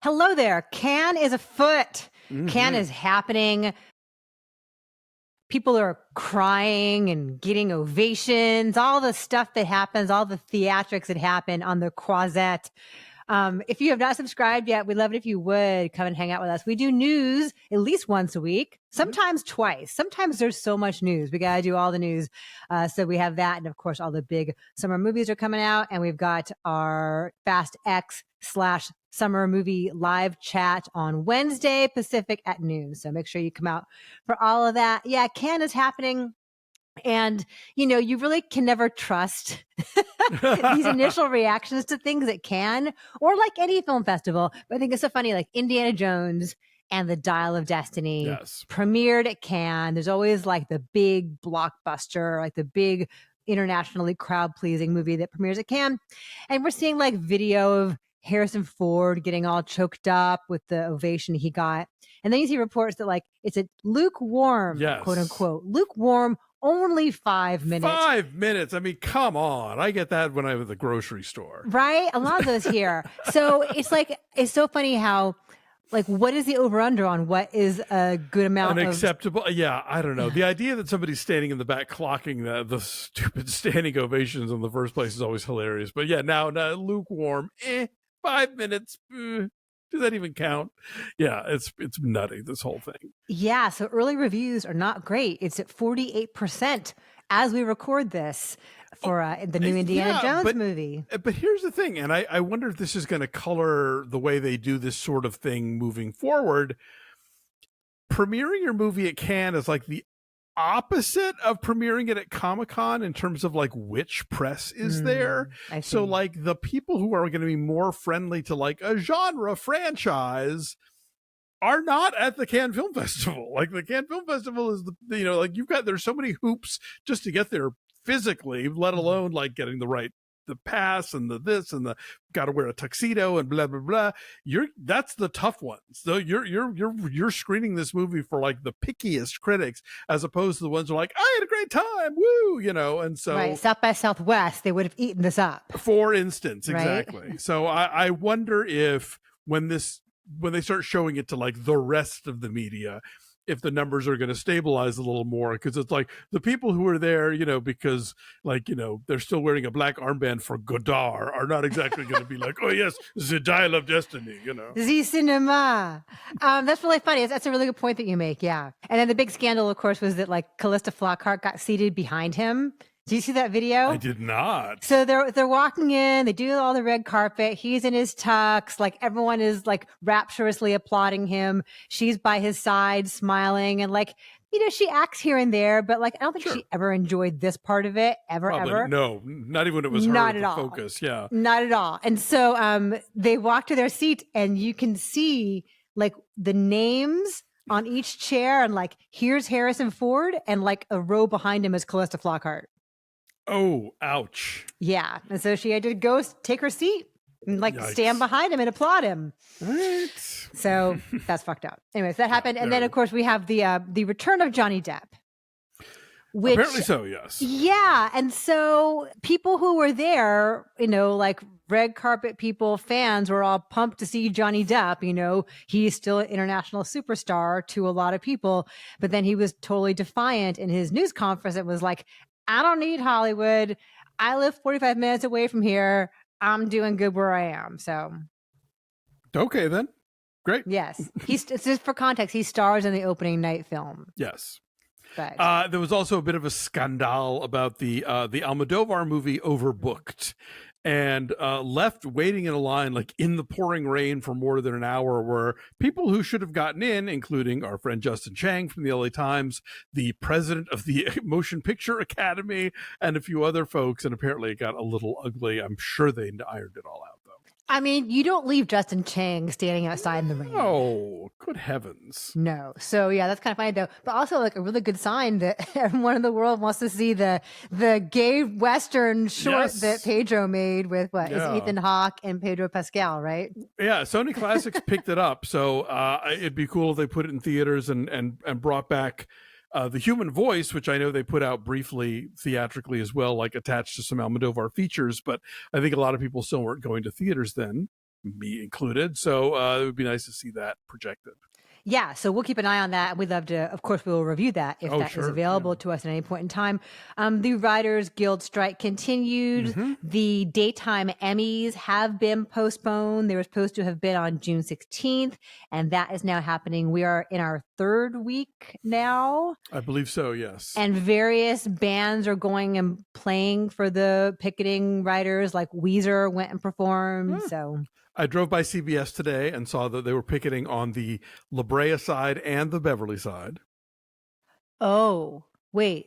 Hello there. Cannes is afoot. Mm-hmm. Cannes is happening. People are crying and getting ovations, all the stuff that happens, all the theatrics that happen on the Croisette. If you have not subscribed yet, we'd love it if you would come and hang out with us. We do news at least once a week, sometimes twice. Sometimes there's so much news. We got to do all the news. So we have that. And of course, all the big summer movies are coming out. And we've got our Fast X/summer movie live chat on Wednesday Pacific at noon. So make sure you come out for all of that. Yeah, Cannes is happening. And, you really can never trust these initial reactions to things at Cannes or like any film festival. But I think it's so funny, like Indiana Jones and the Dial of Destiny premiered at Cannes. There's always like the big blockbuster, like the big internationally crowd-pleasing movie that premieres at Cannes. And we're seeing like video of Harrison Ford getting all choked up with the ovation he got. And then you see reports that like it's a lukewarm, quote unquote, lukewarm, only 5 minutes. 5 minutes. I mean, come on. I get that when I was at the grocery store. Right? A lot of those here. So it's so funny how, like, what is the over-under on what is a good amount of... Unacceptable. Yeah, I don't know. The idea that somebody's standing in the back clocking the stupid standing ovations in the first place is always hilarious. But yeah, now lukewarm. 5 minutes. Does that even count? Yeah, it's nutty, this whole thing. Yeah, so early reviews are not great. It's at 48% as we record this for the new Indiana Jones movie. But here's the thing, and I wonder if this is going to color the way they do this sort of thing moving forward. Premiering your movie at Cannes is like the opposite of premiering it at Comic-Con in terms of like which press is there. So like the people who are going to be more friendly to like a genre franchise are not at the Cannes Film Festival. Like the Cannes Film Festival is there's so many hoops just to get there physically, let alone like getting the pass and the this and the got to wear a tuxedo and blah blah blah. That's the tough ones. So you're screening this movie for like the pickiest critics, as opposed to the ones who are like, I had a great time, woo, and so right. South by Southwest, they would have eaten this up. For instance, right? Exactly. So I wonder if when they start showing it to like the rest of the media, if the numbers are going to stabilize a little more, because it's like the people who are there, because they're still wearing a black armband for Godard are not exactly going to be like, oh yes, the Dial of Destiny, The cinema. That's really funny. That's a really good point that you make. Yeah. And then the big scandal, of course, was that like Callista Flockhart got seated behind him. Did you see that video? I did not. So they're walking in, they do all the red carpet. He's in his tux, like everyone is like rapturously applauding him. She's by his side smiling and like, she acts here and there, but like I don't think she ever enjoyed this part of it ever. No, not even when it was not her at all. Focus. Yeah. Not at all. And so they walk to their seat and you can see like the names on each chair and like here's Harrison Ford and like a row behind him is Callista Flockhart. Oh, ouch. Yeah. And so she had to go take her seat and like Yikes. stand behind him and applaud him. Right. So that's fucked up. Anyways, that happened. And then of course we have the return of Johnny Depp. Which, apparently so, yes. Yeah. And so people who were there, like red carpet people, fans were all pumped to see Johnny Depp. He's still an international superstar to a lot of people. But then he was totally defiant in his news conference. It was like, I don't need Hollywood. I live 45 minutes away from here. I'm doing good where I am. So, okay, then. Great. Yes. Just for context, he stars in the opening night film. Yes. But there was also a bit of a scandal about the Almodovar movie Overbooked, and left waiting in a line like in the pouring rain for more than an hour, were people who should have gotten in, including our friend Justin Chang from the LA Times, the president of the Motion Picture Academy, and a few other folks. And apparently it got a little ugly. I'm sure they ironed it all out, though. I mean, you don't leave Justin Chang standing outside in the rain. Oh, good heavens. No. So yeah, that's kind of funny though. But also like a really good sign that everyone in the world wants to see the gay Western short that Pedro made with is Ethan Hawke and Pedro Pascal, right? Yeah, Sony Classics picked it up. So it'd be cool if they put it in theaters and brought back The Human Voice, which I know they put out briefly theatrically as well, like attached to some Almodovar features, but I think a lot of people still weren't going to theaters then. me included. So it would be nice to see that projected. Yeah, so we'll keep an eye on that. We'd love to, of course, we will review that if that is available to us at any point in time. The Writers Guild strike continued. Mm-hmm. The daytime Emmys have been postponed. They were supposed to have been on June 16th, and that is now happening. We are in our third week now. I believe so, yes. And various bands are going and playing for the picketing writers, like Weezer went and performed. So I drove by CBS today and saw that they were picketing on the La Brea side and the Beverly side. Oh, wait.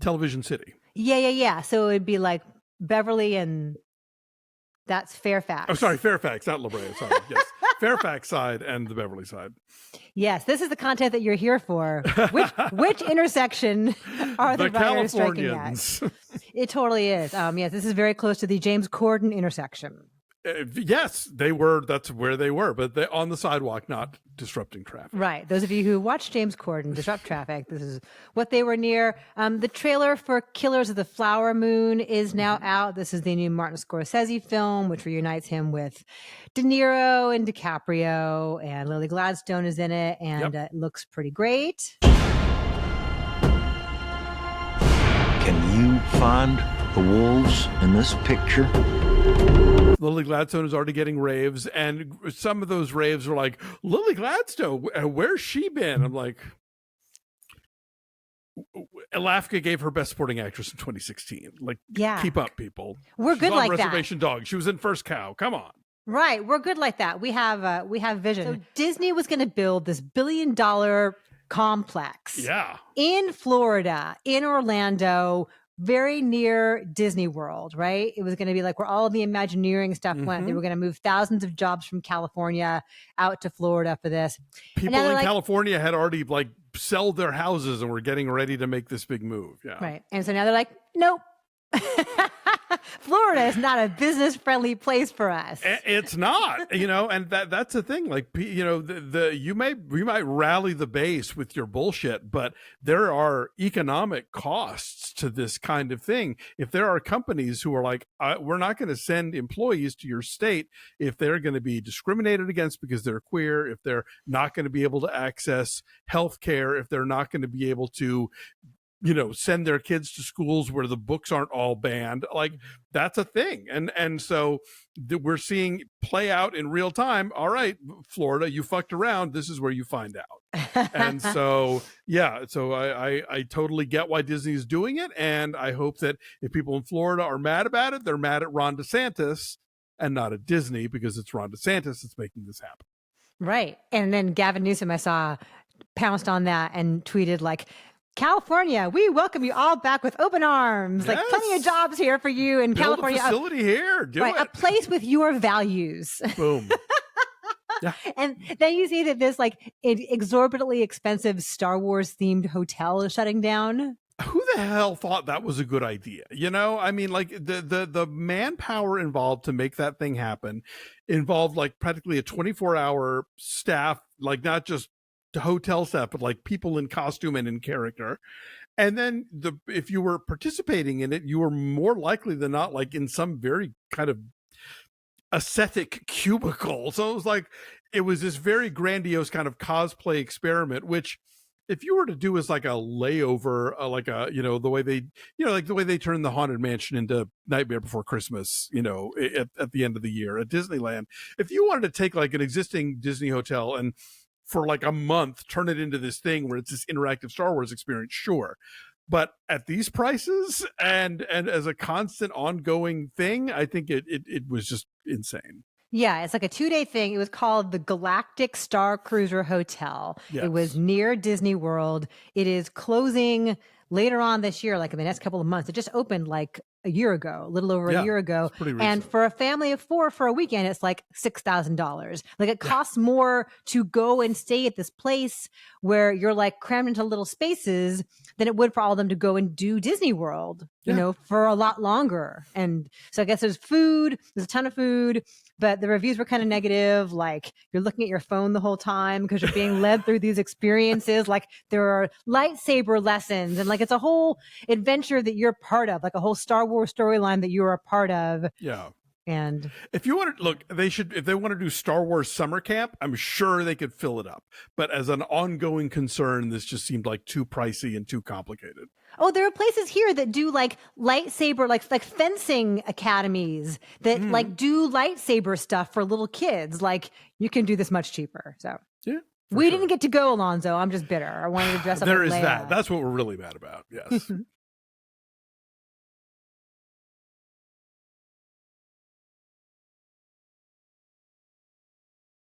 Television City. Yeah. So it'd be like Beverly and that's Fairfax. Oh, sorry, Fairfax, not La Brea. Sorry, yes. Fairfax side and the Beverly side. Yes, this is the content that you're here for. Which intersection are the writers striking at? It totally is. Yes, this is very close to the James Corden intersection. Yes, they were. That's where they were, but they on the sidewalk, not disrupting traffic. Right. Those of you who watch James Corden disrupt traffic, this is what they were near. The trailer for Killers of the Flower Moon is now out. This is the new Martin Scorsese film, which reunites him with De Niro and DiCaprio, and Lily Gladstone is in it, and it looks pretty great. Can you find the wolves in this picture? Lily Gladstone is already getting raves, and some of those raves are like, Lily Gladstone, where's she been? I'm like, Alafka gave her Best Supporting Actress in 2016. Like, keep up, people. We're good like that. Reservation Dog. She was in First Cow. Come on. Right. We're good like that. We have vision. So Disney was going to build this $1 billion complex. Yeah. In Florida, in Orlando, very near Disney World, right? It was going to be like where all of the Imagineering stuff went. They were going to move thousands of jobs from California out to Florida for this. People in California had already like sold their houses and were getting ready to make this big move. Yeah. Right. And so now they're like, nope. Florida is not a business-friendly place for us. It's not, and that's the thing. Like, you might rally the base with your bullshit, but there are economic costs to this kind of thing. If there are companies who are like, we're not going to send employees to your state if they're going to be discriminated against because they're queer, if they're not going to be able to access health care, if they're not going to be able to send their kids to schools where the books aren't all banned, like that's a thing. And so we're seeing play out in real time. All right, Florida, you fucked around. This is where you find out. And so, so I totally get why Disney's doing it. And I hope that if people in Florida are mad about it, they're mad at Ron DeSantis and not at Disney, because it's Ron DeSantis that's making this happen. Right. And then Gavin Newsom, I saw, pounced on that and tweeted like, California, we welcome you all back with open arms. Yes. Like plenty of jobs here for you in Build California. A facility here. Do it. A place with your values. Boom. Yeah. And then you see that this like exorbitantly expensive Star Wars themed hotel is shutting down. Who the hell thought that was a good idea? I mean, like the manpower involved to make that thing happen involved like practically a 24-hour staff, like not just hotel staff, but like people in costume and in character. And then if you were participating in it, you were more likely than not like in some very kind of ascetic cubicle. So it was this very grandiose kind of cosplay experiment, which if you were to do as like a layover, like a, the way they, like the way they turned the Haunted Mansion into Nightmare Before Christmas, at the end of the year at Disneyland, if you wanted to take like an existing Disney hotel and for like a month turn it into this thing where it's this interactive Star Wars experience, sure. But at these prices and as a constant ongoing thing, I think it was just insane. Yeah, it's like a 2-day thing. It was called the Galactic Starcruiser Hotel. Yes. It was near Disney World. It is closing later on this year, like in the next couple of months. It just opened like a year ago, a little over a year ago. And for a family of 4 for a weekend, it's like $6,000. Like it costs more to go and stay at this place where you're like crammed into little spaces than it would for all of them to go and do Disney World, for a lot longer. And so I guess there's a ton of food, but the reviews were kind of negative. Like you're looking at your phone the whole time because you're being led through these experiences. Like there are lightsaber lessons and like it's a whole adventure that you're part of, like a whole Star Wars storyline that you're a part of. Yeah. And if you want to look, if they want to do Star Wars summer camp, I'm sure they could fill it up. But as an ongoing concern, this just seemed like too pricey and too complicated. oh, there are places here that do like lightsaber, like fencing academies that like do lightsaber stuff for little kids. Like you can do this much cheaper. So Yeah. we didn't get to go, Alonso. I'm just bitter. I wanted to dress up. There like is Leia. that. That's what we're really mad about. Yes.